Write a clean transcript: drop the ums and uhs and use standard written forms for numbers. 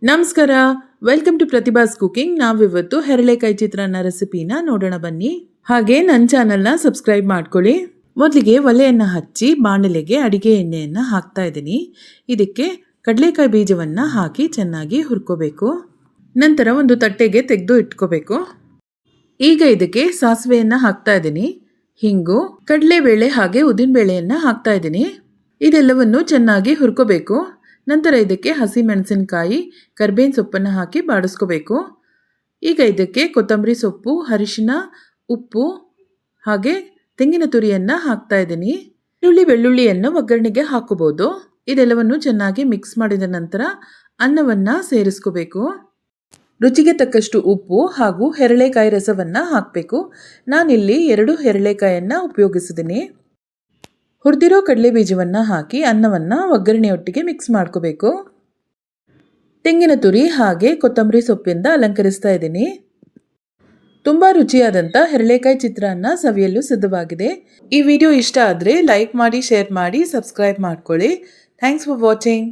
ನಮಸ್ಕಾರ, welcome to ಪ್ರತಿಭಾಸ್ cooking. ನಾವಿವತ್ತು ಹೆರಳೆಕಾಯಿ ಚಿತ್ರಾನ್ನ ರೆಸಿಪಿನ ನೋಡೋಣ ಬನ್ನಿ. ಹಾಗೆ ನನ್ನ ಚಾನಲ್ನ ಸಬ್ಸ್ಕ್ರೈಬ್ ಮಾಡ್ಕೊಳ್ಳಿ. ಮೊದಲಿಗೆ ಒಲೆಯನ್ನು ಹಚ್ಚಿ ಬಾಣಲೆಗೆ ಅಡಿಗೆ ಎಣ್ಣೆಯನ್ನು ಹಾಕ್ತಾ ಇದ್ದೀನಿ. ಇದಕ್ಕೆ ಕಡಲೆಕಾಯಿ ಬೀಜವನ್ನು ಹಾಕಿ ಚೆನ್ನಾಗಿ ಹುರ್ಕೋಬೇಕು. ನಂತರ ಒಂದು ತಟ್ಟೆಗೆ ತೆಗೆದು ಇಟ್ಕೋಬೇಕು. ಈಗ ಇದಕ್ಕೆ ಸಾಸಿವೆಯನ್ನು ಹಾಕ್ತಾ ಇದ್ದೀನಿ. ಹಿಂಗು, ಕಡಲೆಬೇಳೆ ಹಾಗೆ ಉದ್ದಿನಬೇಳೆಯನ್ನು ಹಾಕ್ತಾ ಇದ್ದೀನಿ. ಇದೆಲ್ಲವನ್ನು ಚೆನ್ನಾಗಿ ಹುರ್ಕೋಬೇಕು. ನಂತರ ಇದಕ್ಕೆ ಹಸಿ ಮೆಣಸಿನಕಾಯಿ, ಕರಿಬೇವಿನ ಸೊಪ್ಪನ್ನು ಹಾಕಿ ಬಾಡಿಸ್ಕೋಬೇಕು. ಈಗ ಇದಕ್ಕೆ ಕೊತ್ತಂಬರಿ ಸೊಪ್ಪು, ಅರಿಶಿನ, ಉಪ್ಪು ಹಾಗೆ ತೆಂಗಿನ ತುರಿಯನ್ನು ಹಾಕ್ತಾ ಇದ್ದೀನಿ. ಬೆಳ್ಳುಳ್ಳಿಯನ್ನು ಒಗ್ಗರಣೆಗೆ ಹಾಕೋಬಹುದು. ಇದೆಲ್ಲವನ್ನು ಚೆನ್ನಾಗಿ ಮಿಕ್ಸ್ ಮಾಡಿದ ನಂತರ ಅನ್ನವನ್ನು ಸೇರಿಸ್ಕೋಬೇಕು. ರುಚಿಗೆ ತಕ್ಕಷ್ಟು ಉಪ್ಪು ಹಾಗೂ ಹೆರಳೆಕಾಯಿ ರಸವನ್ನು ಹಾಕಬೇಕು. ನಾನಿಲ್ಲಿ 2 ಹೆರಳೆಕಾಯನ್ನು ಉಪಯೋಗಿಸಿದ್ದೀನಿ. ಹುರಿದಿರೋ ಕಡಲೆ ಬೀಜವನ್ನು ಹಾಕಿ ಅನ್ನವನ್ನು ಒಗ್ಗರಣೆಯೊಟ್ಟಿಗೆ ಮಿಕ್ಸ್ ಮಾಡ್ಕೋಬೇಕು. ತೆಂಗಿನ ತುರಿ ಹಾಗೆ ಕೊತ್ತಂಬರಿ ಸೊಪ್ಪಿಂದ ಅಲಂಕರಿಸ್ತಾ ಇದ್ದೀನಿ. ತುಂಬ ರುಚಿಯಾದಂಥ ಹೆರಳೆಕಾಯಿ ಚಿತ್ರಾನ್ನ ಸವಿಯಲು ಸಿದ್ಧವಾಗಿದೆ. ಈ ವಿಡಿಯೋ ಇಷ್ಟ ಆದರೆ ಲೈಕ್ ಮಾಡಿ, ಶೇರ್ ಮಾಡಿ, ಸಬ್ಸ್ಕ್ರೈಬ್ ಮಾಡ್ಕೊಳ್ಳಿ. Thanks for watching.